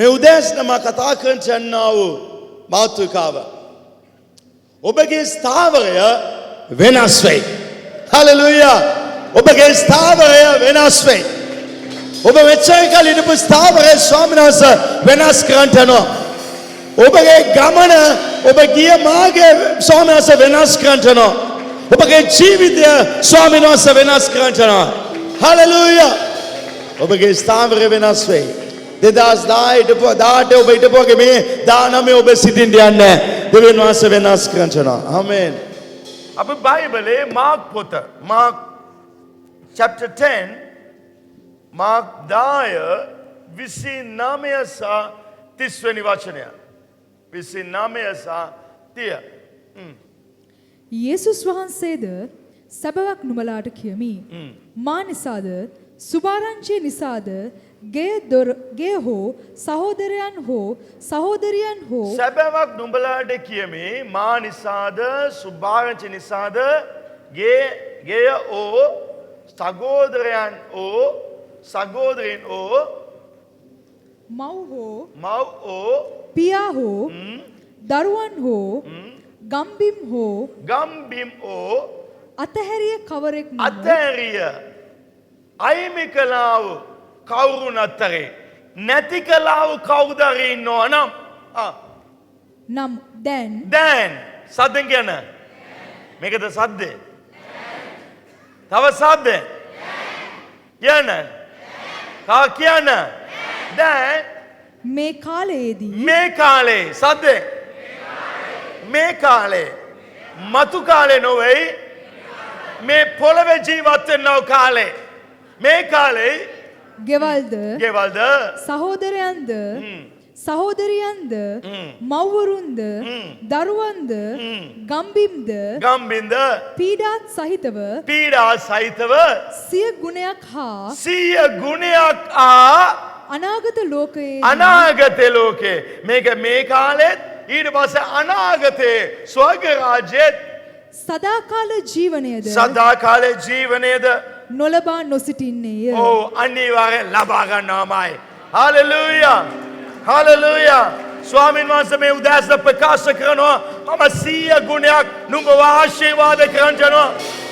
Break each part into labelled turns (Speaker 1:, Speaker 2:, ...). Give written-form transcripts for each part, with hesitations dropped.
Speaker 1: මේ උදෑසන මා කතා කරන්න යන්නා වූ මාතෘකාව ඔබගේ ස්ථාවරය වෙනස් වෙයි. හලෙලූයා. ඔබගේ ස්ථාවරය වෙනස් වෙයි. ඔබ මෙච්චර කල් ඉඳපු ස්ථාවරය ස්වාමීන් වහන්සේ වෙනස් කරන්න යනවා. ඔබගේ ගමන ඔබ ගිය මාර්ගය ස්වාමීන් වහන්සේ වෙනස් කරන්න යනවා. ඔබගේ ජීවිතය ස්වාමීන් වහන්සේ වෙනස් කරන්න යනවා. හලෙලූයා. ඔබගේ ස්ථාවරය වෙනස් වෙයි. 2018 ඔබ හිටපුවාගේ මේ 19 ඔබ සිටින්න යන්නේ දෙවියන් වහන්සේ වෙනස් කරන්න යනවා. ආමේන්. අප බයිබලයේ මාර්ක් පොත මාර්ක් chapter 10 මාර්ක් 10 29 සහ 30 වෙනි වචනය. 29 සහ 30.
Speaker 2: යේසුස් වහන්සේද සැබවක් නුඹලාට කියමි. මා නිසාද සුභාරංචිය නිසාද ගේ හෝ සහෝදරයන් හෝ සහෝදරියන් හෝ
Speaker 1: සැබවක් නුඹලාට කියමි මා නිසාද සුභාරංචිය නිසාද ගේ ඕ සහෝදරයන් ඕ සහෝදරියන් ඕ
Speaker 2: මව්
Speaker 1: ඕ
Speaker 2: පියා හෝ දරුවන් හෝ ගම්බිම් ඕ අතහැරිය කවරෙක්
Speaker 1: අතහැරිය අයිමි කලාව කවුරුන් අතරේ නැති කලාව කවුදරේ ඉන්නවා නම්
Speaker 2: දැන්
Speaker 1: සද්දෙන් කියන මේකද සද්දේ තව සද්දේ කියන කියන දැන්
Speaker 2: මේ කාලයේදී
Speaker 1: සද්දේ මේ කාලේ මතු කාලේ නොවේ මේ පොළවේ ජීවත් වෙනව කාලේ මේ කාලේ
Speaker 2: ගෙවල්ද සහෝදරයන්ද සහෝදරියන්ද මව්වරුන්ද දරුවන්ද ගම්බිම්ද පීඩාත් සහිතව සිය ගුණයක් හා අනාගත ලෝකයේ
Speaker 1: මේක මේ කාලෙත් ඊට පස්සේ අනාගතේ ස්වර්ග රාජ්‍යෙත්
Speaker 2: සදාකාල ජීවනයේද නොලබා නොසිටින්නේය.
Speaker 1: අනිවාර්යෙන් ලබා ගන්නවාමයි. හලෙලූයා. හලෙලූයා. ස්වාමීන් වහන්සේ මේ උදෑසන ප්‍රකාශ කරනවා මම 100 ගුණයක් නුඹව ආශිර්වාද කරන්න යනවා.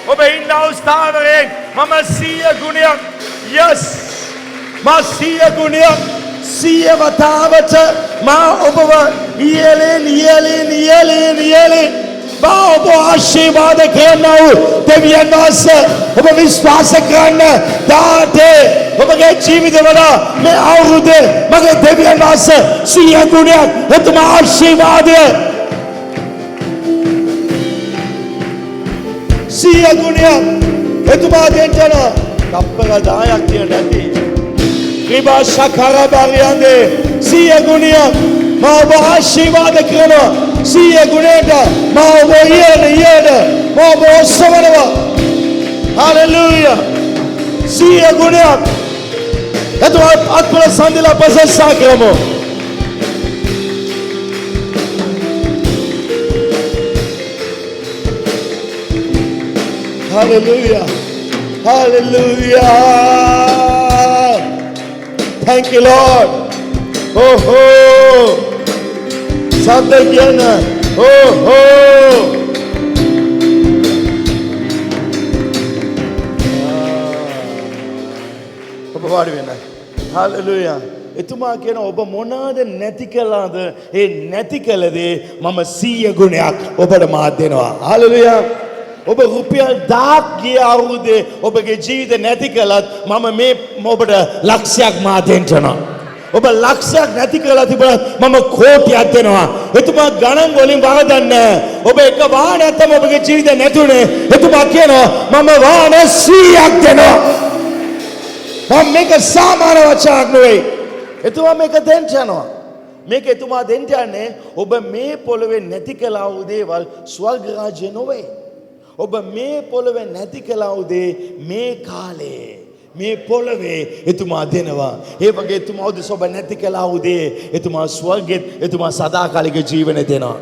Speaker 1: ඔබ ඉන්න අවස්ථාවරේ මම 100 ගුණයක් yes මා 100 ගුණයක් 100 වතාවට මා ඔබව ඉයලින් ඔබ ආශිර්වාද කරනවා දෙවියන් වහන්සේ ඔබ විශ්වාස කරන්න දාතේ ඔබගේ ජීවිතවල මේ අවුරුද්දේ මගේ දෙවියන් වහන්සේ 100 ගුණයක් එතුමා ආශිර්වාදය 100 ගුණයක් එතුමා දෙන්න තප්පර 10ක් කියන නැති ක්‍රිබා ශකරබරියන්ගේ 100 ගුණයක් මා ඔබ ආශිර්වාද කරනවා 100 ගුණයට මා ඔබ ඉයන මා ඔබ ඔස්සවනවා. හලෙලූයා. 100 ගුණයක් එතුමා අත්පොළ සඳිලා ප්‍රශංසා කරමු. Hallelujah. Hallelujah. Thank you, Lord. Oh. Sabda kiyana. Oh. ඔබ වාඩි වෙන්න. Hallelujah. එතුමා කියන ඔබ මොනවාද නැති කළාද? ඒ නැති කළ දේ මම 100 ගුණයක් ඔබට මා දෙනවා. Hallelujah. ඔබ රුපියල් 1000ක් ගිය අවුරුද්දේ ඔබගේ ජීවිත නැති කළත් මම මේ ඔබට ලක්ෂයක් මා දෙන්නවා. ඔබ ලක්ෂයක් නැති කරලා තිබුණත් මම කෝටියක් දෙනවා. එතුමා ගණන් වලින් වරදන්නේ. ඔබ එක වාහනයක් තමයි ඔබගේ ජීවිතේ නැතුනේ. එතුමා කියනවා මම වාහන 100ක් දෙනවා. මම මේක සාමාන්‍ය වචනක් නෙවෙයි. එතුමා මේක දෙන්න යනවා. මේක එතුමා දෙන්න යන්නේ ඔබ මේ පොළවේ නැති කළා වූ දේවල් ස්වර්ග රාජ්‍ය නොවේ. ඔබ මේ පොළවේ නැති කළා වූ දේ මේ කාලේ මේ පොළවේ එතුමා දෙනවා. ඒ වගේ එතුමා ඔබ නැති කළා වූ දේ එතුමා ස්වර්ගෙත් එතුමා සදාකාලික ජීවනය දෙනවා.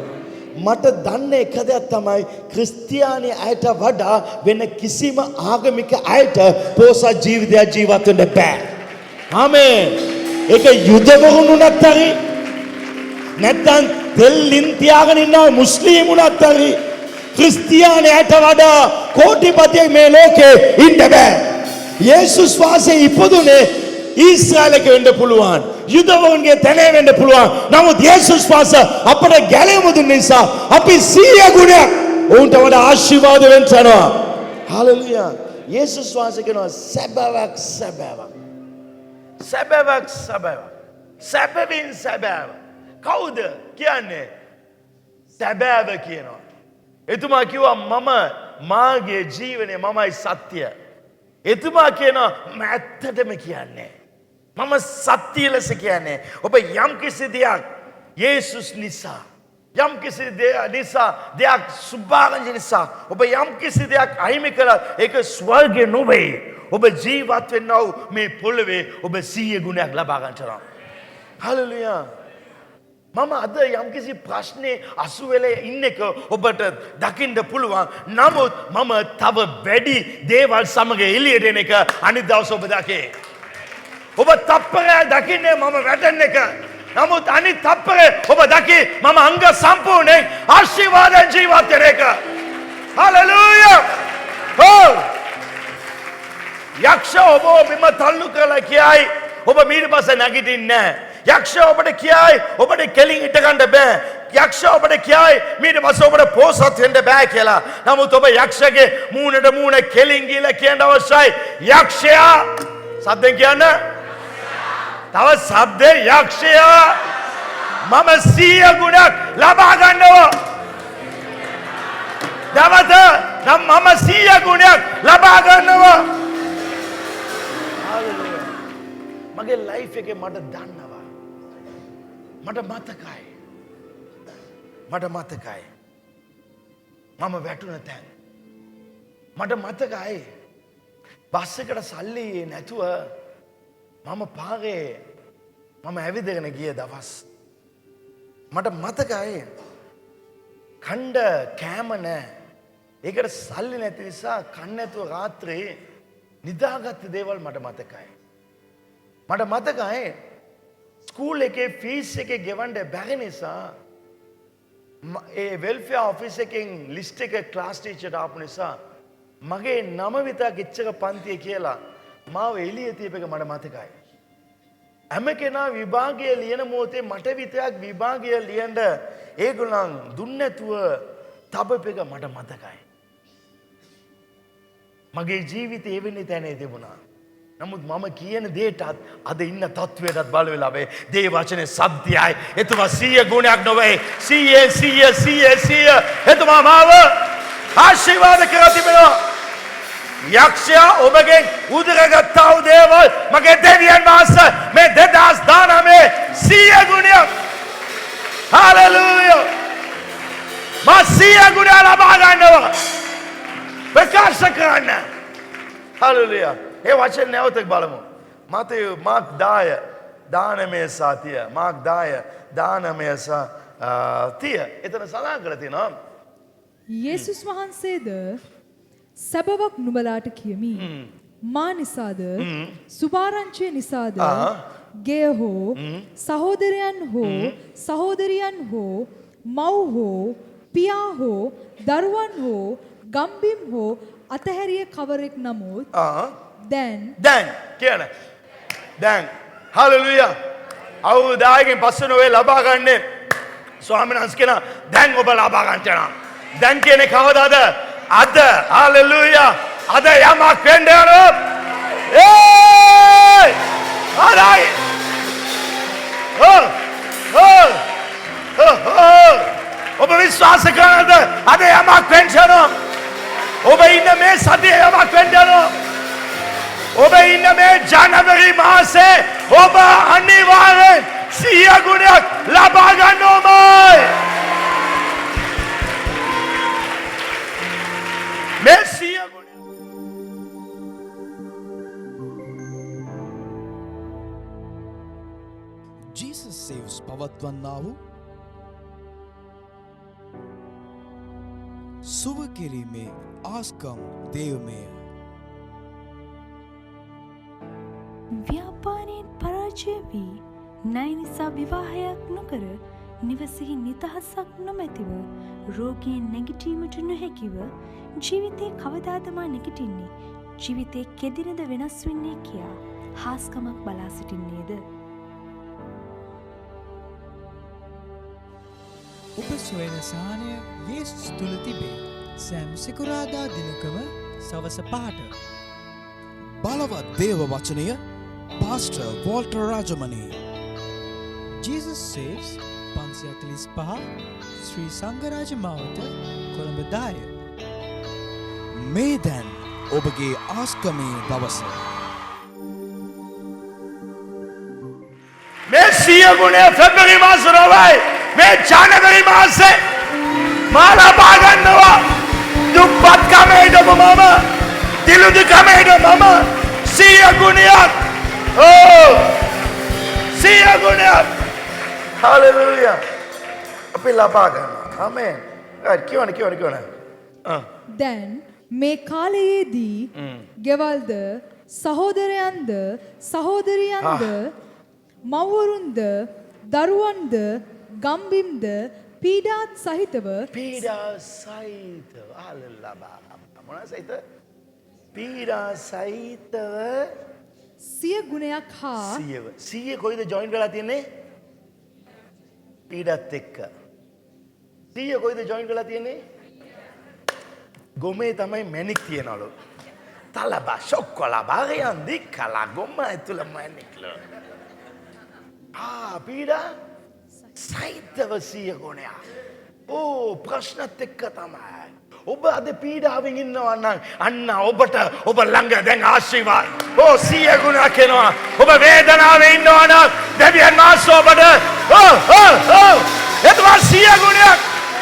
Speaker 1: මට දන්න එක දෙයක් තමයි ක්‍රිස්තියානි අයට වඩා වෙන කිසිම ආගමික අයට පොසත් ජීවිතයක් ජීවත් වෙන්න බෑ. ආමේන්. ඒක යුදවරුණුනත් හරි නැත්නම් දෙල්ලින් තියාගෙන ඉන්න මුස්ලිමුණත් හරි ක්‍රිස්තියානයට වඩා කෝටිපතියෙක් මේ ලෝකේ ඉන්න බෑ. යේසුස් වහන්සේ ඉපදුනේ ඊශ්‍රායලක වෙන්න පුළුවන්. යුදවරුන්ගේ තැනේ වෙන්න පුළුවන්. නමුත් යේසුස් වහන්සේ අපට ගැලවීම දුන්න නිසා අපි 100 ගුණයක් උන්ට වඩා ආශිර්වාද වෙන්න යනවා. හalleluya. යේසුස් වහන්සේ කියනවා සැබෑවක් සැබෑවක්. සැබෑවක් සැබෑවක්. සැබවින් සැබෑව. කවුද කියන්නේ? සැබෑව කියනවා. එතුමා කිව්වා මම මාගේ ජීවනය මමයි සත්‍ය. එතුමා කියනවා මම ඇත්තටම කියන්නේ. මම සත්‍ය ලෙස කියන්නේ. ඔබ යම් කිසි දෙයක් යේසුස් නිසා යම් කිසි දෙයක් සුභාරංජි නිසා ඔබ යම් කිසි දෙයක් අහිමි කළා ඒක ස්වර්ගේ නොවේ. ඔබ ජීවත් වෙන්නව මේ පොළවේ ඔබ 100 ගුණයක් ලබා ගන්නවා. හalleluya. මම අද යම් කිසි ප්‍රශ්නේ අසු වෙලා ඉන්න එක ඔබට දකින්න පුළුවන්. නමුත් මම තව වැඩි දේවල් සමග එළියට එන එක අනිත් දවස් ඔබ දකේ. ඔබ තප්පරය දකින්නේ මම වැටෙන එක. නමුත් අනිත් තප්පරේ ඔබ දකේ මම අංග සම්පූර්ණයෙන් ආශිර්වාදයෙන් ජීවත් වෙන එක. හalleluya. යක්ෂ ඔබ බිම තල්ලු කරලා කියයි ඔබ ඊට පස්සේ නැගිටින්නේ නැහැ. යක්ෂ ඔබට කියයි ඔබට කෙලින් ඉට ගන්න බෑ. යක්ෂ ඔබට කියයි ඊට පස්සේ ඔබට පෝසත් වෙන්න බෑ කියලා. නමුත් ඔබ යක්ෂගේ මූණට මූණ කෙලින් ගිහලා කියන්න අවශ්‍යයි. යක්ෂයා සද්දෙන් කියන්න. තව සද්දේ යක්ෂයා මම 100 ගුණයක් ලබා ගන්නවා. දවත නම් මම 100 ගුණයක් ලබා ගන්නවා. මගේ ලයිෆ් එකේ මට දන්නවා. මට මතකයි. මම වැටුණ තැන්. මට මතකයි. බස් එකට සල්ලි නැතුව මම පාරේ මම ඇවිදගෙන ගිය දවස්. මට මතකයි. කණ්ඩ කෑම නැහැ. ඒකට සල්ලි නැති නිසා කන්න නැතුව රාත්‍රියේ නිදාගත්ත දේවල් මට මතකයි. මට මතකයි ස්කූල් එකේ ෆීස් එකේ ගෙවන්න බැරි නිසා ඒ වෙල්ෆෙයාර් ඔෆිස් එකෙන් ලිස්ට් එක ක්ලාස් ටීචර්ට ආපු නිසා මගේ නම විතරක් ඉච්චක පන්තිය කියලා මාව එළිය තියප එක මට මතකයි. හැම කෙනා විභාගය ලියන මොහොතේ මට විතරක් විභාගය ලියන්න ඒගොල්ලන් දුන්නේ නැතුව තබප එක මට මතකයි. මගේ ජීවිතේ එවැනි තැනේ තිබුණා. නමුත් මම කියන දේටත් අද ඉන්න තත්වයටත් බල වෙලා වේ. දේ වචනේ සත්‍යයි. එතුමා 100 ගුණයක් නොවේ. 100 එතුමා මාව ආශිර්වාද කර තිබෙනවා. යක්ෂයා ඔබගෙන් උදුරගත්තා වූ දේවල් මගේ දෙවියන් වහන්සේ මේ 2019 100 ගුණයක්. හalleluya. මා 100 ගුණයක් ලබා ගන්නවා. ප්‍රකාශ කරන්න. හalleluya. ඒ වචන නැවතත් බලමු. මතේ මාක් 10 දානමය සතිය. මාක් 10 දානමය සතිය. එතන සඳහන් කරලා තියෙනවා.
Speaker 2: යේසුස් වහන්සේද සැබවක් නුඹලාට කියමි. මා නිසාද සුභාරංචිය නිසාද ගෙය හෝ සහෝදරයන් හෝ සහෝදරියන් හෝ මව් හෝ පියා හෝ දරුවන් හෝ ගම්බිම් හෝ අතහැරිය කවරෙක් නමුත් දැන්
Speaker 1: කියන දැන් හalleluya. අවුරුදු 10කින් පස්සේ නොවේ ලබා ගන්න ස්වාමීන් වහන්සේ කියන දැන් ඔබ ලබා ගන්න යනවා. දැන් කියන්නේ කවදාද? අද. හalleluya. අද යමක් වෙන්න යනවා. ආරයි. ඔබ විශ්වාස කරනද? අද යමක් වෙන්න යනවා. ඔබ ඉන්න මේ සතියේ යමක් වෙන්න යනවා. ඔබ ඉන්න මේ ජනවරි මාසේ ඔබ අනිවාර්යෙන් 100 ගුණයක් ලබා ගන්න ඕමයි. මේ 100 ගුණයක්
Speaker 3: Jesus saves පවත්වන්නා වූ සුව කිරීමේ ආස්කම් දේවමය.
Speaker 4: ව්‍යාපාරයෙන් පරාජය වී විවාහයක් නොකර නිවසෙහි නිදහසක් නොමැතිව රෝගීන් නැගිටීමට නොහැකිව ජීවිතේ කවදාද මා නැගිටින්නේ ජීවිතේ කෙදිනද වෙනස් වෙන්නේ කියා හාස්කමක් බලා සිටින්නේද
Speaker 3: ඔබ සොයන සහනය යේසුස් තුළ තිබේ. සෑම සිකුරාදා දිනකම සවස 5ට. බලවත් දේව වචනය පාස්ටර් වෝල්ටර් රාජමනී. Jesus Saves 545 ශ්‍රී සංඝරාජ මාවත කොළඹ 10. මේ දැන් ඔබගේ ආස්කමේ දවස.
Speaker 1: මේ සිය ගුණය ફેබ්‍රුවරි මාස රවයි මේ ජනවරි මාසේ මාලා පාගන්නවා දුප්පත් කමේට මම දිලුදු කමේට මම සිය ගුණයක් සිය ගුණයක් හalleluya අපි ලබා ගන්නවා ආමෙන් කියවන
Speaker 2: දැන් මේ කාලයේදී ගෙවල්ද සහෝදරයන්ද සහෝදරියන්ද මව්වරුන්ද දරුවන්ද ගම්බිම්ද පීඩාත් සහිතව හalleluya මොනවා සහිත පීඩා සහිතව සිය ගුණයක් හා
Speaker 1: සිය කොයිද ජොයින් වෙලා තියෙන්නේ පීඩාත් එක්ක සිය කොයිද ජොයින් වෙලා තියෙන්නේ ගොමේ තමයි මැණික් තියනවලු තලබා ශොක්කොලා බාගයන් දික්කලා ගොම ඇතුළ මැණික්ලු පීඩා සහිතව සිය ගුණයක් ප්‍රශ්නත් එක්ක තමයි ඔබ අද පීඩාවෙන් ඉන්නවා නම් අන්න ඔබට ඔබ ළඟ දැන් ආශිර්වාද සිය ගුණයක් එනවා ඔබ වේදනාවේ ඉන්නවා නම් දෙවියන් වහන්සේ ඔබට එතවා සිය ගුණයක්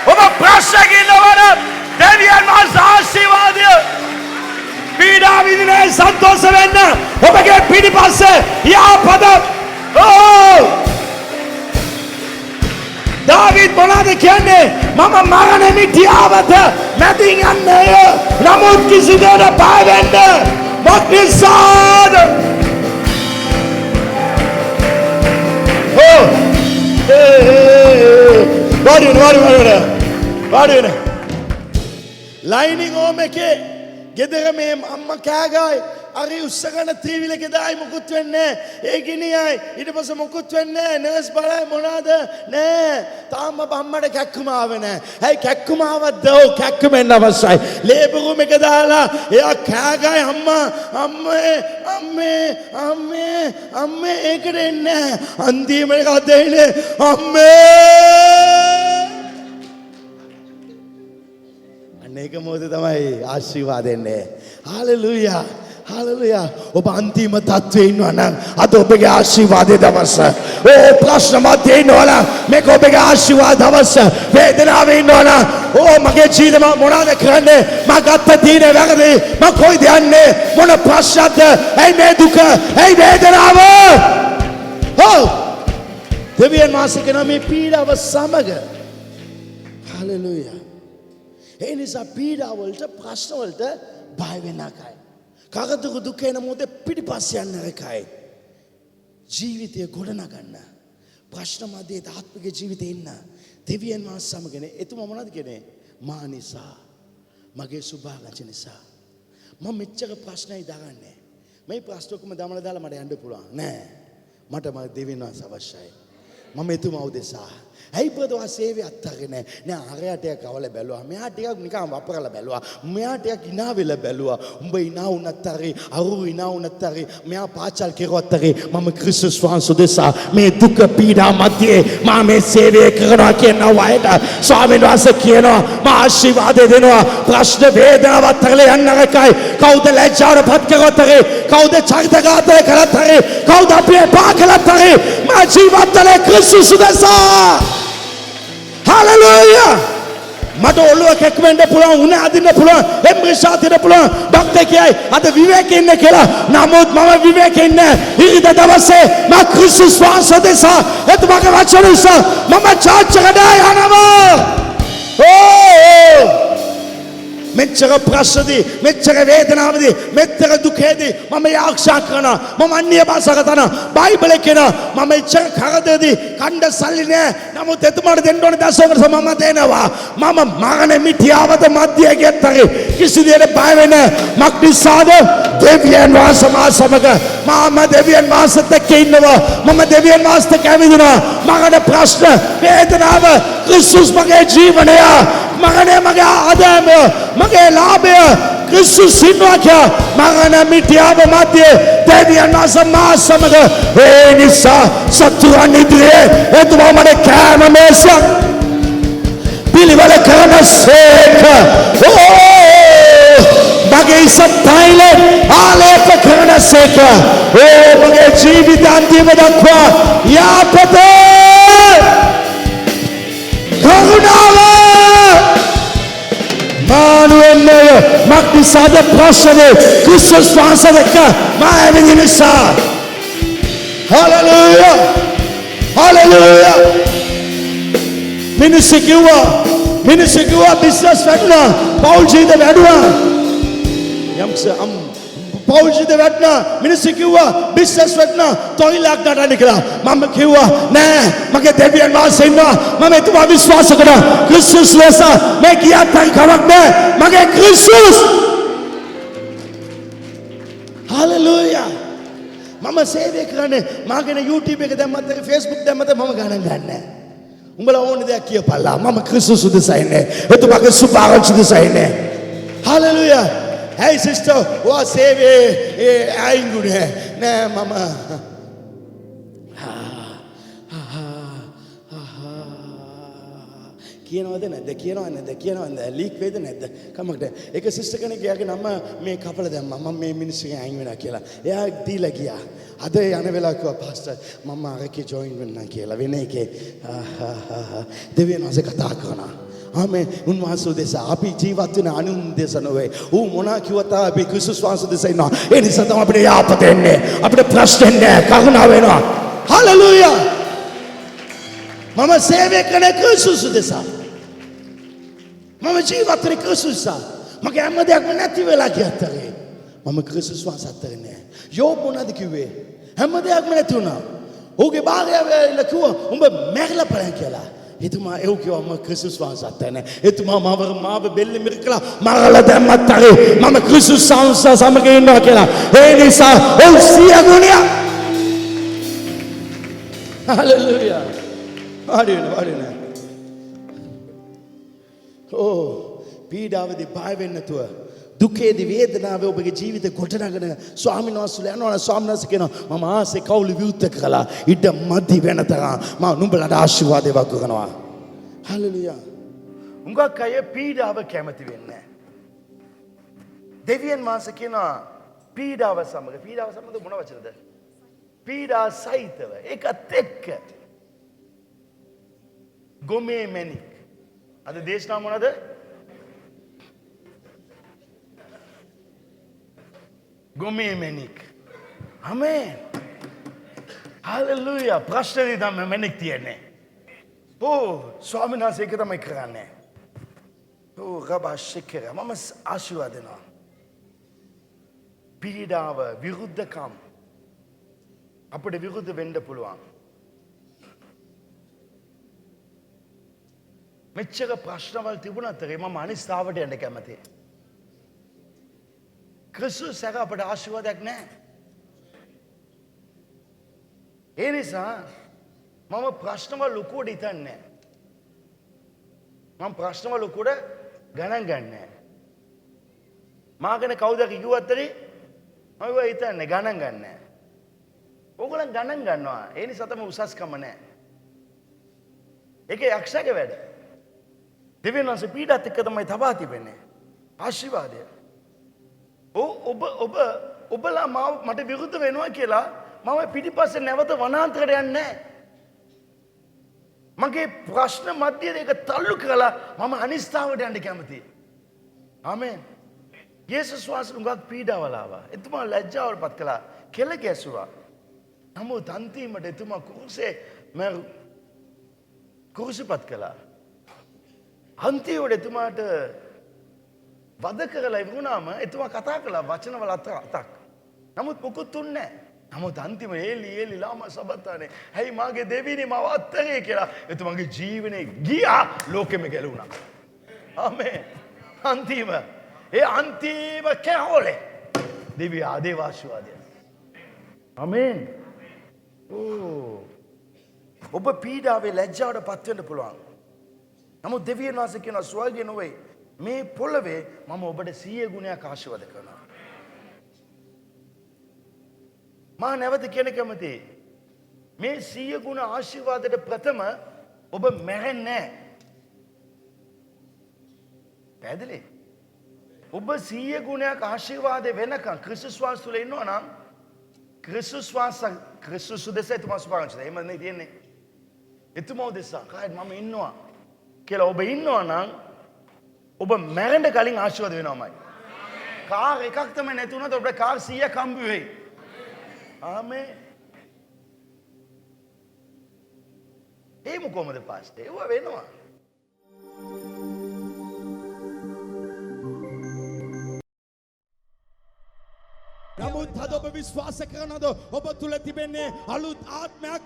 Speaker 1: ඔබ ප්‍රශ්නක ඉන්නවා නම් දෙවියන් වහන්සේ ආශිර්වාදය පීඩා විඳිනේ සන්තෝෂ වෙන්න ඔබගේ පිටිපස්සේ යාපද දාවිද් මොනවද කියන්නේ මම මරණ මිටියාවත මැදින් යන්නේ නමුත් කිසි දෙයක් බය වෙන්න මොකද වාඩි ලයිනින් ඕම එකේ ගෙදර මේ අම්මා කෑගායි අරි උස්සගෙන ත්‍රිවිලක දායි මුකුත් වෙන්නේ ඒ ගිනියයි ඊට පස්සේ මුකුත් වෙන්නේ නර්ස් බලයි මොනවාද නෑ තාම බම්මඩ කැක්කුම ආවේ නෑ ඇයි කැක්කුම ආවද කැක්කුම එන්න අවශ්‍යයි ලේබර් රූම් එක දාලා එයා කෑගායි අම්මේ ඒකට එන්නේ අන්තිමට කදෙන්නේ අන්න ඒක මොකද තමයි ආශිර්වාද දෙන්නේ හalleluya හalleluya ඔබ අන්තිම තත්ත්වේ ඉන්නවා නම් අද ඔබගේ ආශිර්වාදයේ දවස ප්‍රශ්න මැදේ ඉන්නවා නම් මේක ඔබගේ ආශිර්වාද දවස වේදනාවේ ඉන්නවා නම් මගේ ජීවිතේ මොනවද කරන්නේ මම ගත්ත තීරණය වැරදි මම කොයිද යන්නේ මොන ප්‍රශ්නද ඇයි මේ දුක ඇයි වේදනාව දෙවියන් වහන්සේ කියන මේ පීඩාව සමග හalleluya ඒ නිසා පීඩාව වලට ප්‍රශ්න වලට බය වෙන්න එකයි කගතුක දුක එන මොහොතේ පිටිපස්ස යන්න එකයි ජීවිතය ගොඩනගන්න ප්‍රශ්න මැදේ ආත්මික ජීවිතේ ඉන්න දෙවියන් වහන්සේ සමගනේ එතුමා මොනවද කියන්නේ මා නිසා මගේ සුභාගත නිසා මම මෙච්චර ප්‍රශ්නයි දාගන්නේ මේ ප්‍රශ්න ඔක්කොම දමලා දාලා මට යන්න පුළුවන් නෑ මට මගේ දෙවියන් වහන්සේ අවශ්‍යයි මම එතුමා උදෙසා ඇයි බදවා සේවය අත්තරගෙන නෑ අරයා ටිකක් අවල බැලුවා මෙයා ටිකක් නිකන් වපරලා බැලුවා මෙයා ටිකක් ඉනා වෙලා බැලුවා උඹ ඉනා වුණත් හරි අරු ඉනා වුණත් හරි මෙයා පාචල් කෙරුවත් හරි මම ක්‍රිස්තුස් වහන්සේ උදෙසා මේ දුක පීඩා මැදේ මම මේ සේවය කරනවා කියනවා වයිට ස්වාමීන් වහන්සේ කියනවා මා ආශිර්වාද දෙනවා ප්‍රශ්න වේදනාවත් හරලා යන්න එකයි කවුද ලැජ්ජාවටපත් කරවත් හරි කවුද චරිතඝාතය කරත් හරි කවුද අපේ පාකලත් හරි මා ජීවිතේ ක්‍රිස්තුස් උදෙසා Hallelujah! මට ඔළුව කැක්කෙන්න පුළුවන් උණ අදින්න පුළුවන් එම්බ්‍රිෂා තින්න පුළුවන් ડોක්ටර් කියයි අද විවේකේ ඉන්න කියලා නමුත් මම විවේකේ ඉන්නේ ඊට දවසේ මම ක්‍රිස්තුස් වහන්සේ දෙසා එතුමාගේ වචන නිසා මම චර්ච් එකට යනවා මෙච්චර ප්‍රශ්නදී මෙච්චර වේදනාවදී මෙච්චර දුකේදී මම යාක්ෂා කරනවා මම අන්‍ය භාෂා කතා බයිබලේ කියන මම එච්චර කරදරදී කණ්ඩ සල්ලි නෑ නමුත් එතුමාට දෙන්න ඕනේ දසවකට මම දෙනවා මම මරණ මිටියාවත මැදිය ගෙත්තරේ කිසි දෙයක් බය වෙන්නේ මක්නිසාද දෙවියන් වහන්සේ මා සමග මම දෙවියන් වහන්සේත් එක්ක ඉන්නවා මම දෙවියන් වහන්සේත් එක්ක ඇවිදිනවා මරණ ප්‍රශ්න වේදනාව ක්‍රිස්තුස් මගේ ජීවනය මරණය මගේ ආදායම මගේ ලාභය ක්‍රිස්තුස් ඉන්නවා කිය මරණ මිටියාව මැදියේ දෙවියන් වහන්සේ මා සමග ඒ නිසා සතුරන් ඉදිරියේ එතුමා මට කෑම මේසයක් පිළිවෙල කරන සේක මගේ ඉසප්පයිල ආලේප කරන සේක මගේ ජීවිත අන්තිම දක්වා යාපත කරුණාව මානුවන්නය මක්නිසාද ප්‍රශ්නේ ක්‍රිස්තුස් වහන්සේක මා ඇවිදින නිසා හලෙලූයා හලෙලූයා මිනිස්සු කිව්වා බිස්නස් වැඩුණා පෞල් ජීවිත වැඩුණා යම්ස පෞල් ජීවිත වැඩුණා මිනිස්සු කිව්වා බිස්නස් වැඩුණා තොইলක් නටන්න කියලා මම කිව්වා නෑ මගේ දෙවියන් වහන්සේ ඉන්නවා මම එතුමා විශ්වාස කරනවා ක්‍රිස්තුස් ලෙස මේ කියාත් කමක් නෑ මගේ ක්‍රිස්තුස් හලෙලූයා මම සේවය කරන්නේ මාගෙන YouTube එක දැම්මත් Facebook දැම්මත් මම ගණන් ගන්නෑ උඹලා ඕනේ දෙයක් කියපල්ලා මම ක්‍රිස්තුස් උදෙසා ඉන්නේ එතුමාගේ සුභාරංචි උදෙසා ඉන්නේ හලෙලූයා hey sister ඔයා සේවයේ අයින්ගුනේ නෑ මම කියනවද නැද්ද ලීක් වේද නැද්ද කමකට ඒක සිස්ටර් කෙනෙක් එයාගේ නම මේ කපලා දැම්මා මම මේ මිනිස්සුගෙන් අයින් වෙනවා කියලා එයා දීලා ගියා අද යන වෙලාව කිව්වා පාස්ටර් මම අරකේ ජොයින් වෙන්න කියලා වෙන එකේ දෙවියන් වහන්සේ කතා කරනවා ආමේ උන්වහන්සේ උදෙසා අපි ජීවත් වෙන අනුන් උදෙසා නොවේ ඌ මොනවා කිව්වත් අපි ක්‍රිස්තුස් වහන්සේ උදෙසා ඉන්නවා ඒ නිසා තමයි අපිට යාපත එන්නේ අපිට ප්‍රශ්න නැහැ කරුණාව වෙනවා හලෙලූයා මම සේවය කරන ක්‍රිස්තුස් උදෙසා මම ජීවත් වෙන ක්‍රිස්තුස් මගේ හැම දෙයක්ම නැති වෙලා කියතරේ මම ක්‍රිස්තුස් වහන්සේ අතරේ නෑ යෝබ් මොනවද කිව්වේ හැම දෙයක්ම නැති වුණා ඌගේ භාර්යාව කිව්වා උඹ මැරලා බලන්න කියලා එතුමා ඒව කිව්වා මම ක්‍රිස්තුස් වහන්සේ අතරේ නෑ එතුමා මාව බෙල්ලේ මිරිකලා මරලා දැම්මත් හරි මම ක්‍රිස්තුස් වහන්සේ සමග ඉන්නවා කියලා ඒ නිසා ඔව් සිය ගුණය හලෙලූයා වාඩි වෙන්න පීඩාවදී බය වෙන්නේ නැතුව දුකේදී වේදනාවේ ඔබගේ ජීවිතේ ගොඩනගන ස්වාමීන් වහන්සේලා යනවා ස්වාමීන් වහන්සේ කියනවා මම ආසේ කවුළු විවුර්ත කළා ඉඩ මදි වෙන තරම් මම නුඹලට ආශිර්වාද වක් කරනවා හලෙලූයා උංගක් අය පීඩාව කැමති වෙන්නේ දෙවියන් වහන්සේ කියනවා පීඩාව සමග මොන වචනද පීඩා සහිතව ඒකත් එක්ක ගොමේ මැණික් අද දේශනාව මොනද ගොමේ මැණික් ආමේන් හලෙලූයා ප්‍රශ්නේ තමයි මැණික් තියන්නේ ස්වාමීන් වහන්සේ ඒක තමයි කරන්නේ රබාෂිකර මම ආශිර්වාද දෙනවා පීඩාව විරුද්ධකම් අපිට විරුද්ධ වෙන්න පුළුවන් මෙච්චර ප්‍රශ්නවල් තිබුණත් මම අනිස්ථාවට යන්න කැමතියි. ක්‍රිස්තුස් සැක අපට ආශිර්වාදයක් නැහැ. ඒ නිසා මම ප්‍රශ්නවල් ලොකුවට හිතන්නේ නැහැ. මම ප්‍රශ්නවල් ලොකුවට ගණන් ගන්නෑ නැහැ. මාගෙන කවුද කිව්වත් මම ඒවා හිතන්නේ ගණන් ගන්නෑ නැහැ. ඕගොල්ලන් ගණන් ගන්නවා. ඒ නිසා තමයි උසස්කම නැහැ. ඒක යක්ෂයාගේ වැඩ. දෙවියන් වහන්සේ පීඩාත් එක්ක තමයි තබා තිබෙන්නේ ආශිර්වාදය. ඔබලා මට විරුද්ධ වෙනවා කියලා මම පිටිපස්සේ නැවත වනාන්තරයට යන්නේ නැහැ. මගේ ප්‍රශ්න මැදදී ඒක තල්ලු කරලා මම අනිස්ථාවට යන්න කැමතියි. ආමේන්. යේසුස් වහන්සේ උඟක් පීඩාවල ආවා. එතුමා ලැජ්ජාවටපත් කළා. කෙල ගැසුවා. නමුත් අන්තිමට එතුමා කුරුසපත් කළා. අන්තිමට එතුමාට වද කරලා ඉවරුණාම එතුමා කතා කළා වචනවල අතක්. නමුත් මොකුත් තුන්නේ නැහැ. නමුත් අන්තිම එලි ලාම සබත්තානේ. "හැයි මාගේ දෙවියනේ මාව අත්තරේ" කියලා එතුමාගේ ජීවනේ ගියා ලෝකෙම ගැලුණා. ආමේන්. අන්තිම කැහොලේ දෙවිය ආදේව ආශිර්වාදය. ආමේන්. ඔබ පීඩාවේ ලැජ්ජාවට පත් වෙන්න පුළුවන්. නමුත් දෙවියන් වහන්සේ කියන ස්වර්ගය නොවේ මේ පොළවේ මම ඔබට 100 ගුණයක් ආශිර්වාද කරනවා. මා නැවත කියන කැමතියි මේ 100 ගුණ ආශිර්වාදයට ප්‍රථම ඔබ මැරෙන්නේ නැහැ. පැහැදිලි? ඔබ 100 ගුණයක් ආශිර්වාදේ වෙනකන් ක්‍රිස්තුස් වහන්සේ තුල ඉන්නවා නම් ක්‍රිස්තුස් උදෙසා එතුමා සුභාරංචිත. එහෙම නේ තියෙන්නේ. එතුමා උදෙසා කායත් මම ඉන්නවා කියලා ඔබ ඉන්නවා නම් ඔබ මැරෙන්න කලින් ආශිර්වාද වෙනවමයි. කාර් එකක් තමයි නැති වුණාද ඔබට කාර් 100ක් හම්බ වෙයි. ආමේන්. ඒ මොකමද පාස්ටර්? ඒව වෙනවා.
Speaker 5: නමුත් අද ඔබ විශ්වාස කරනවද ඔබ තුල තිබෙන්නේ අලුත් ආත්මයක්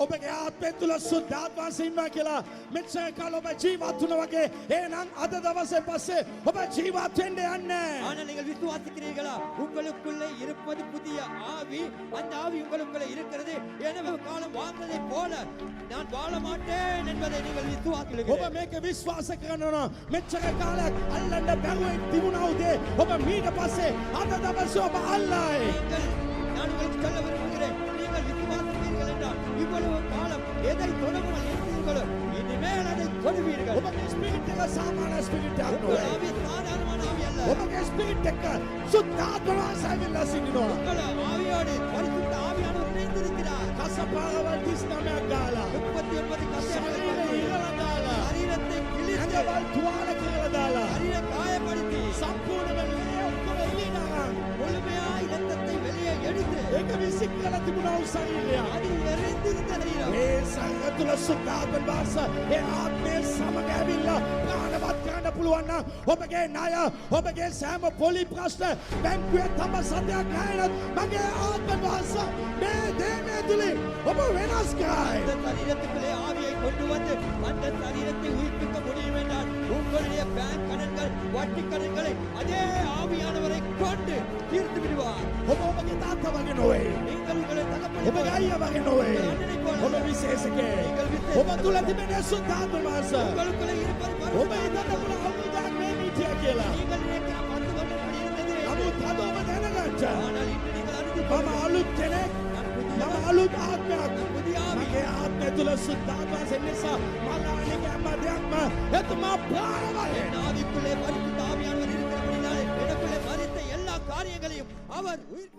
Speaker 5: ඔබගේ ආත්මය තුල සුද්ධාත්ම වහන්සේ ඉන්නවා කියලා මෙච්චර කාල ඔබ ජීවත් වුණා වගේ එහෙනම් අද දවසේ පස්සේ ඔබ ජීවත් වෙන්න යන්නේ
Speaker 3: ஆனால் நீங்கள் விசுவாசிக்கிறீர்களா உங்களுக்குள்ளே இருப்பது புதிய ஆவி அந்த ஆவி உங்களுக்குள்ளே இருக்கிறது எனவே காலம் வாழ்ந்ததை போல நான் வாழ மாட்டேன் என்பதை நீங்கள்
Speaker 5: ඔබ
Speaker 3: விசுவாசிக்கிறீர்கள்
Speaker 5: මේක විශ්වාස කරනවා මෙච්චර කාලයක් අල්ලන්න බැරුවෙන් තිබුණා උදේ ඔබ මීට පස්සේ අද දවසේ ඔබ අල්ලයි
Speaker 3: நீங்கள் நான் உங்களுக்கு சொல்ல விரும்புகிறேன் நீங்கள் விசுவாசிக்கிறீர்கள் என்றால் இவ்வளவு காலம் எதை தொடங்காமல் இருந்தீர்களோ இனிமேல் அதை தொடுவீர்கள்
Speaker 5: ඔබගේ ස්පිරිට් එක සාමාන්‍ය ස්පිරිට් එකක්
Speaker 3: உங்கள்
Speaker 5: නෙවෙයි
Speaker 3: ஆவி சாதாரணமான ஆவி அல்ல
Speaker 5: ඔබගේ ස්පිරිට් එක සුද්ධාත්ම වහන්සේ වෙලා සිටිනවා
Speaker 3: உங்கள் ஆவியோடு பரிசுத்த ஆவியானவர் இணைந்திருக்கிறார்
Speaker 5: කසපාරවල් 39ක් ගාලා
Speaker 3: 39 கசைகளை
Speaker 5: ශරීරය ඉරලා දාලා
Speaker 3: சரீரத்தை கிழித்து
Speaker 5: ඇඟවල් තුවාල කරලා දාලා
Speaker 3: சரீரை காயப்படுத்தி
Speaker 5: සම්පූර්ණ වෙලා ඔක්කොම එළියනවා
Speaker 3: முழுமையாய் இரத்தத்தை வெளியே எடுத்து
Speaker 5: ඒක විසික් කරලා තිබුණා වූ ශරීරය
Speaker 3: அது எரிந்திருந்த சரீரம்
Speaker 5: මේ සංඝ තුල සුද්ධාත්ම වාස ඒ ආත්මය සමග ඇවිල්ලා ප්‍රාණවත් කරන්න පුළුවන් නම් ඔබගේ ණය ඔබගේ සෑම පොලි ප්‍රශ්න බැංකුවේ තම සතයක් නැහැනත් මගේ ආත්ම වාස මේ දේමේ තුලින් ඔබ වෙනස් කරයි
Speaker 3: அந்த சரீரத்துக்குள்ளே ஆவியை கொண்டு வந்து அந்த சரீரத்தை உயிர்ப்பிக்க முடியும் என்றால் உங்களுடைய பேங்க் கடன்கள் வட்டி கடன்களை அதே ஆவியானவரை கொண்டு தீர்த்து விடுவார்
Speaker 5: ඔබ ඔබගේ තාත්තා වගේ නොවේ
Speaker 3: நீங்கள் உங்களை தகப்பனை
Speaker 5: ඔබගේ අයියා වගේ නොවේ ඔබ විශේෂකේ ඔබ තුල තිබෙන සුද්ධාත්ම වාස
Speaker 3: உங்களுக்குள்ளே இருப்பது
Speaker 5: ඔබ හිතන්න පුළුවන් අවුරුද්දක් මේ මිත්‍යා කියලා
Speaker 3: நீங்கள் நினைக்கிற 10 வருடம் இப்படி இருந்தது
Speaker 5: නමුත් අද ඔබ දැනගත්තා
Speaker 3: ஆனால் இன்று நீங்கள் அறிந்து
Speaker 5: මම අලුත් කෙනෙක් මම අලුත් ආත්මයක්
Speaker 3: புதிய ஆவி
Speaker 5: මගේ ආත්මය තුල සුද්ධාත්ම වාස නිසා මලානික හැම දෙයක්ම එතුමා ප්‍රාණවයි
Speaker 3: என் ஆவிக்குள்ளே பரிசுத்த ஆவியானவர் இருக்கிறபடினாலே எனக்குள்ளே மரித்த எல்லா காரியங்களையும் அவர் உயிர்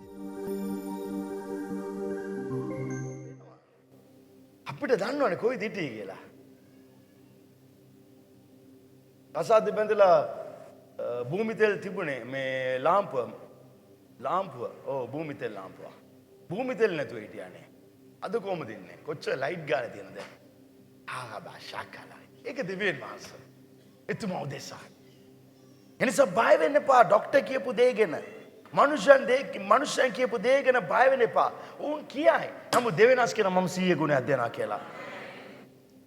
Speaker 1: අපිට දන්නවනේ කොයි දිටි කියලා. අසාධ්‍ය බඳලා භූමි තෙල් තිබුණේ මේ ලාම්පුව භූමි තෙල් ලාම්පුව. භූමි තෙල් නැතුව හිටියානේ. අද කොහමද ඉන්නේ? කොච්චර ලයිට් ගාලා තියෙනද? භාෂා කලයි. ඒක දෙවියන් වහන්සේ. එතුමා උදෙසා. එනිසා බය වෙන්න එපා ડોක්ටර් කියපු දේ ගැන. මනුෂ්‍යයන් කියපු දේ ගැන බය වෙන්න එපා. උන් කියයි. නමුත් දෙවියන්ස් කියන මම 100 ගුණයක් දෙනවා කියලා.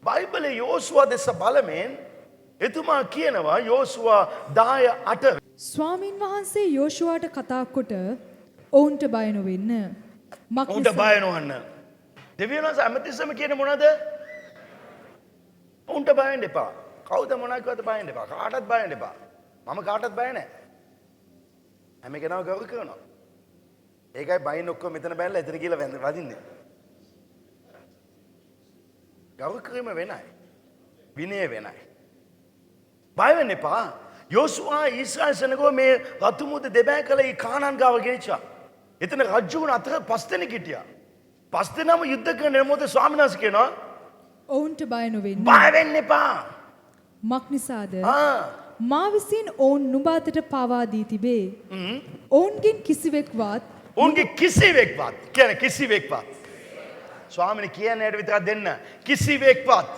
Speaker 1: බයිබලයේ යෝසුවා දෙස බලමින් එතුමා කියනවා යෝසුවා 10:8
Speaker 2: ස්වාමින් වහන්සේ යෝෂුවාට කතා කොට ඔවුන්ට බය නොවෙන්න.
Speaker 1: උන්ට බය නොවන්න. දෙවියන් වහන්සේ හැමතිස්සෙම කියන්නේ මොනවද? උන්ට බය වෙන්න එපා. කවුද මොනවද කියවද බය වෙන්න එපා. කාටවත් බය වෙන්න එපා. මම කාටවත් බය නැහැ. හැම කෙනාම ගෞරව කරනවා. ඒකයි බයින් ඔක්කොම මෙතන බැලලා එතන කියලා වදින්නේ. ගෞරව කිරීම වෙනයි. විනය වෙනයි. බය වෙන්න එපා. යෝසුවා ඊශ්‍රායල් සෙනගෝ මේ රතු මුද දෙබෑ කළ ඒ කානාන් ගාව ගෙනිච්චා. එතන රජුන් අතර 5 දෙනෙක් හිටියා. 5 දෙනාම යුද්ධ කරන මොකද ස්වාමීන් වහන්සේ කියනවා
Speaker 2: ඔවුන්ට බය නොවෙන්න.
Speaker 1: බය වෙන්න එපා.
Speaker 2: මක් නිසාද?
Speaker 1: ආ
Speaker 2: මා විසින් ඔවුන් නුඹ අතට පවා දී තිබේ. ඔවුන්ගෙන් කිසිවෙක්වත්
Speaker 1: උන්ගේ කිසිවෙක්වත් කියන්නේ කිසිවෙක්වත් ස්වාමීන් කියන්නේ විතරක් දෙන්න කිසිවෙක්වත්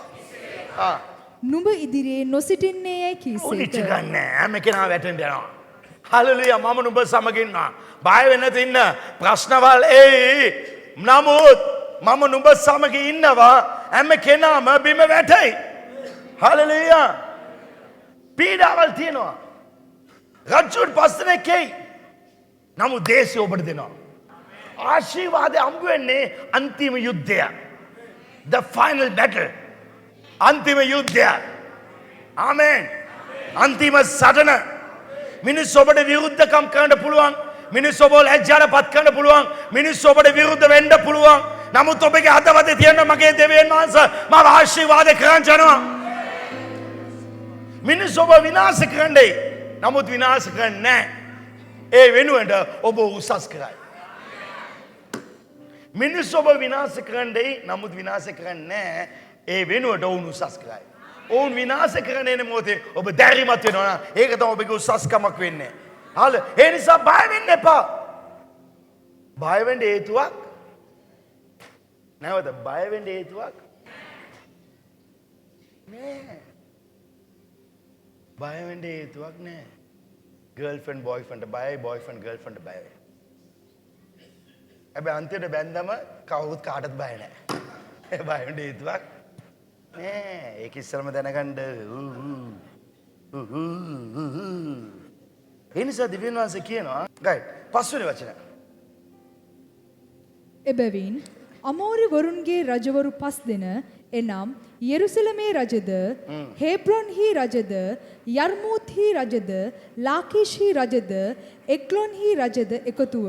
Speaker 2: නුඹ ඉදිරියේ නොසිටින්නේ යැයි
Speaker 1: උනිච්ච
Speaker 2: කීසේක.
Speaker 1: ගන්න හැම කෙනා වැටෙන්න යනවා. හලෙලුයා මම නුඹ සමග ඉන්නවා. බය වෙන්න තින්න ප්‍රශ්නවල් එයි. නමුත් මම නුඹ සමග ඉන්නවා. හැම කෙනාම බිම වැටෙයි. හලෙලුයා. පීඩාවල් තියෙනවා. රජුන් පස් දෙනෙක් එයි. නමුත් දේශය ඔබට දෙනවා. ආශිර්වාදය හම්බ වෙන්නේ අන්තිම යුද්ධය. The final battle. අන්තිම යුද්ධය. ආමෙන්. අන්තිම සටන. මිනිස්සු ඔබට විරුද්ධකම් කරන්න පුළුවන්. මිනිස්සු ඔබව ලැජ්ජාට පත් කරන්න පුළුවන්. මිනිස්සු ඔබට විරුද්ධ වෙන්න පුළුවන්. නමුත් ඔබගේ හදවතේ තියෙන මගේ දෙවියන් වහන්සේ මම ආශිර්වාද කරන් යනවා. මිනිස්සු ඔබ විනාශ කරන්නේ. නමුත් විනාශ කරන්නේ නැහැ. ඒ වෙනුවට ඔබ උසස් කරයි. මිනිස්සු ඔබ විනාශ කරන්නේ නමුත් විනාශ කරන්නේ නැහැ. ඒ වෙනුවට ඔවුන් උසස් කරයි. ඔවුන් විනාශ කරන එන මොහොතේ ඔබ දැරිමත් වෙනවා. ඒක තමයි ඔබගේ උසස්කමක් වෙන්නේ. හරි. ඒ නිසා බය වෙන්න එපා. බය වෙන්න හේතුවක් නැවත බය වෙන්න හේතුවක් නෑ. බය වෙන්න හේතුවක් නෑ. ගර්ල්ෆ්‍රෙන්ඩ් බොයිෆ්‍රෙන්ඩ් බයයි බොයිෆ්‍රෙන්ඩ් ගර්ල්ෆ්‍රෙන්ඩ් බයයි. හැබැයි අන්තිමට බැන්දම කවුරුත් කාටවත් බය නෑ. බය වෙන්න හේතුවක් නෑ. ඒක ඉස්සරම දැනගන්න. ඒ නිසා දිව්‍යන් වහන්සේ කියනවා ගයිඩ් පස්වෙනි වචන.
Speaker 2: එබැවින් අමෝරිවරුන්ගේ රජවරු 5 දෙන එනම් යෙරුසලමේ රජද හේබ්‍රොන්හි රජද යර්මූත්හි රජද ලාකීෂ්හි රජද එක්ලොන්හි රජද එකතුව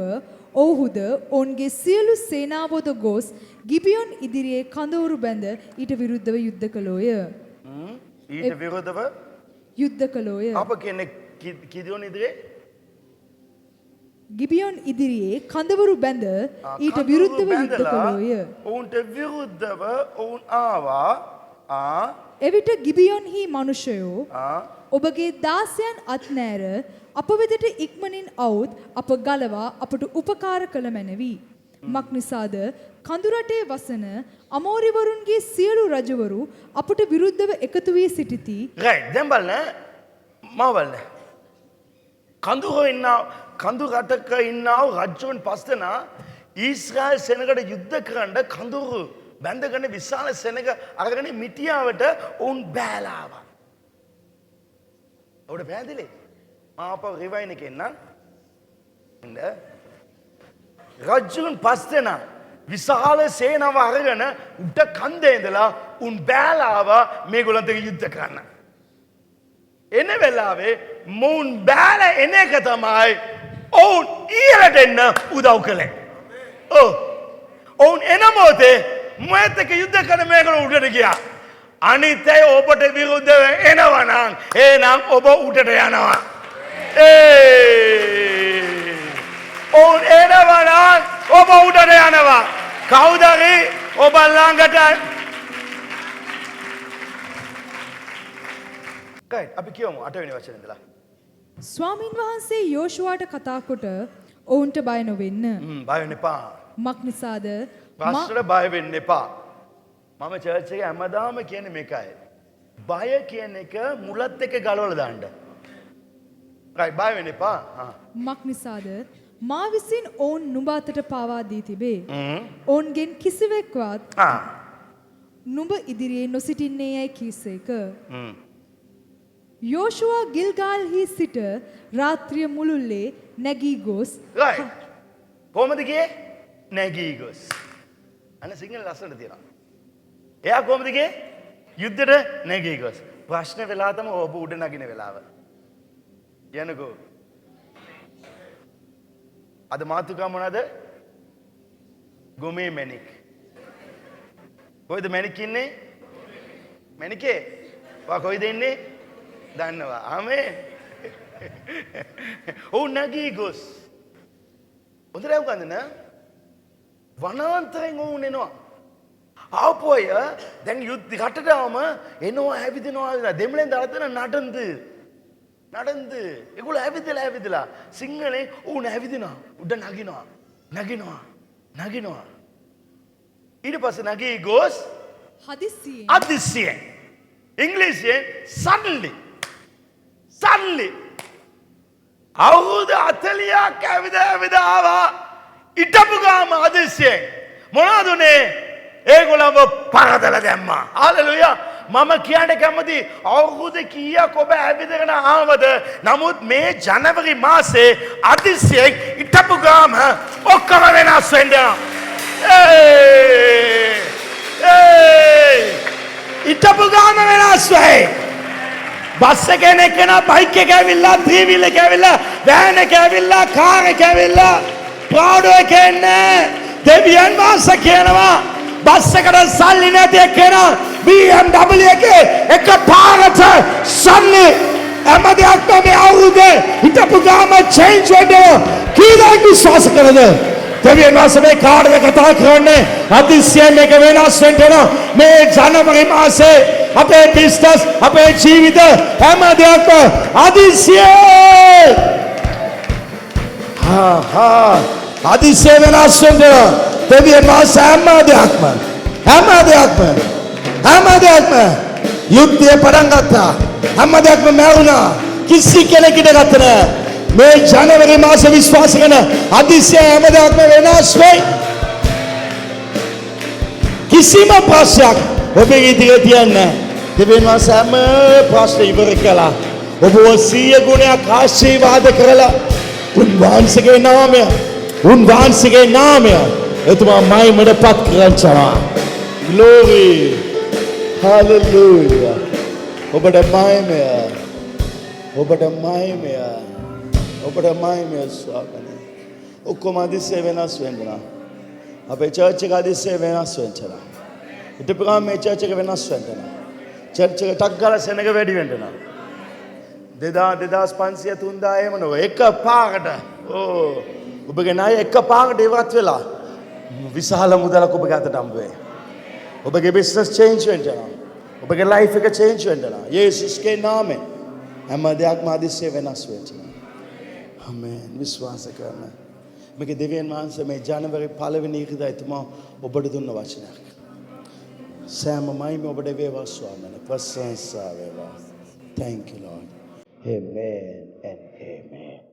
Speaker 2: ඔවුහුද ඔවුන්ගේ සියලු සේනාවෝද ගොස් ගිබියොන් ඉදිරියේ කඳවුරු බැඳ ඊට විරුද්ධව යුද්ධ කළෝය.
Speaker 1: ඊට විරුද්ධව
Speaker 2: යුද්ධ කළෝය.
Speaker 1: අප කියන්නේ කිදියොන් ඉදිරියේ
Speaker 2: ගිබියොන් ඉදිරියේ කඳවුරු බැඳ ඊට විරුද්ධව යුද්ධ කළෝය.
Speaker 1: ඔවුන්ට විරුද්ධව ඔවුන් ආවා.
Speaker 2: එවිට ගිබියොන්හි මනුෂ්‍යයෝ ඔබගේ දාසයන් අත්නෑර අප වෙතට ඉක්මනින් අවුත් අප ගලවා අපට උපකාර කළ මැනවි. මක්නිසාද කඳුරටේ වසන අමෝරිවරුන්ගේ සියලු රජවරු අපට විරුද්ධව එකතු වී සිටිති.
Speaker 1: රයිට් දැන් බලන්න මම බලන්න. කඳු රටක ඉන්නා රජුන් 5 දෙනා ඊශ්‍රායල් සෙනගට යුද්ධ කරන්න කඳුරු බැඳගෙන විශාල සෙනග අරගෙන මිටියාවට උන් බෑලා ආවා. ඔබට පැහැදිලි? මම අපව රිවයින් එකෙන් නම් රජුන් 5 දෙනා විශාල සේනාව අරගෙන උඩ කන්දේ ඉඳලා උන් බෑලා ආවා මේගොල්ලන්ට යුද්ධ කරන්න. එන වෙලාවේ මුන් බෑල එන එක තමයි ඔවුන් ඊළට එන්න උදව් කළේ. ඔවුන් එන මොහොතේ මොහොතක යුද්ධ කරන මේගොල්ලෝ උඩට ගියා. අනිත් අය ඔබට විරුද්ධව එනවා නම් එහෙනම් ඔබ උඩට යනවා. ඔවුන් එනවා නම් ඔබ උඩට යනවා. කවුද හරි ඔබ ළඟට අපි කියමු 8 වෙනි වචනේ ඉඳලා.
Speaker 2: ස්වාමින් වහන්සේ යෝෂුවාට කතා කොට ඔවුන්ට බය නොවෙන්න.
Speaker 1: බය වෙන්න එපා.
Speaker 2: මක්නිසාද
Speaker 1: ප්‍රශ්නට බය වෙන්න එපා. මම චර්ච් එකේ හැමදාම කියන්නේ මේකයි. බය කියන එක මුලත් එක්ක ගලවලා දාන්න. රයිට් බය වෙන්න එපා.
Speaker 2: මක්නිසාද මා විසින් ඔවුන් නුඹ අතට පාවා දී තිබේ. ඔවුන්ගෙන් කිසිවෙක්වත් නුඹ ඉදිරියේ නොසිටින්නේ යයි කීසේක. යෝෂුවා ගිල්ගාල්හි සිට රාත්‍රිය මුළුල්ලේ නැගී ගොස්
Speaker 1: කොහමද ගියේ? නැගී ගොස්. අන්න සිංහල ලස්සනට තියෙනවා. එයා කොහමද ගියේ? යුද්ධෙට නැගී ගොස්. ප්‍රශ්න වෙලා තමයි ඔබ උඩ නගින වෙලාව. යනකෝ. අද මාතෘකාව මොනවාද? ගොමේ මැණික්. කොයිද මැණික් ඉන්නේ? මැණිකේ. වා කොයිද ඉන්නේ? දන්නවා. ආමේන්. ඔව් නැගී ගොස්. හොඳට උගන්වන්න. වනාන්තරයෙන් ඔවුන් එනවා. ආපොය දැන් යුද්ධ රටටම එනවා හැවිදිනවා දෙමළෙන් දාලා නඩන්ද. ඒගොල්ලෝ හැවිදලා සිංහලේ ඔවුන් හැවිදිනවා. උඩ නගිනවා. ඊට පස්සේ නැගී ගොස්
Speaker 2: හදිස්සියෙන්
Speaker 1: ඉංග්‍රීසියෙන් suddenly අවුරුදු 40ක් ඇවිද ආවා ඉටපු ගාම අදිසියෙන් මොනවද උනේ ඒගොල්ලව පරදලා දැම්මා හalleluya මම කියන්න කැමති අවුරුදු කීයක් ඔබ ඇවිදගෙන ආවද නමුත් මේ ජනවරි මාසේ අදිසියෙන් ඉටපු ගාම ඔක්කොම වෙනස් වෙනවා ඉටපු ගාම වෙනස් වෙයි බස් එකේ එක්කෙනා බයික් එක ඇවිල්ලා ත්‍රී වීල් එක ඇවිල්ලා වෑන් එක ඇවිල්ලා කාර් එක ඇවිල්ලා ප්‍රාඩෝ එක එන්නේ දෙවියන් වහන්සේ කියනවා බස් එකට සල්ලි නැති එක්කෙනා BMW එකේ එක පාරට සල්ලි හැම දෙයක්ම මේ අවුරුද්දේ හිටපු ගාම චේන්ජ් වෙනවා කීයක් විශ්වාස කරද දෙවියන් වහන්සේ මේ කාර්යය කතා කරන්නේ අදිස්සියෙන් මේක වෙනස් වෙනවා මේ ජනවරි මාසේ අපේ බිස්නස් අපේ ජීවිත හැම දෙයක්ම අදිස්සියෙන් අදිස්සියෙන් වෙනස් වෙනවා දෙවියන් වහන්සේ හැම දෙයක්ම යුද්ධය පටන් ගත්තා හැම දෙයක්ම මැරුණා කිසි කෙනෙකුට ගත්තේ නැහැ මේ ජනවරි මාසේ විශ්වාස කරන අදිස්සියෙන් හැම දෙයක්ම වෙනස් වෙයි කිසිම ප්‍රශ්නයක් ඔබේ ඉදිරියේ තියන්නේ දෙවියන් වහන්සේ හැම ප්‍රශ්න ඉවර කළා ඔබව 100 ගුණයක් ආශිර්වාද කරලා උන්වහන්සේගේ නාමය එතුමා මහිමටපත් කරනවා glory hallelujah ඔබට මහිමය ස්වාමී ඔක්කොම අදිස්සේ වෙනස් වෙනවා අපේ චර්ච් එක අදිස්සේ වෙනස් වෙනවා ඊට පස්සේ මේ චර්ච් එක වෙනස් වෙනවා චර්ච් එක ටක් ගාලා සෙනඟ වැඩි වෙනවා 2500 3000 එහෙම නෝ එක පාරකට ඔබගේ ණය එක පාරකට ඉවත් වෙලා විශාල මුදලක් ඔබගේ අතට හම්බ වෙයි ඔබගේ බිස්නස් චේන්ජ් වෙනවා ඔබගේ ලයිෆ් එක චේන්ජ් වෙනවා යේසුස්ගේ නාමයෙන් හැම දෙයක්ම අදිස්සේ වෙනස් වෙනවා ආමේන් විශ්වාස කරන්න මේක දෙවියන් වහන්සේ මේ ජනවරි 1 වෙනිදා එතුමා ඔබට දුන්න වචනයක් සෑම මයිම ඔබට වේවා ස්වාමීනි ප්‍රශංසා වේවා thank you lord amen and amen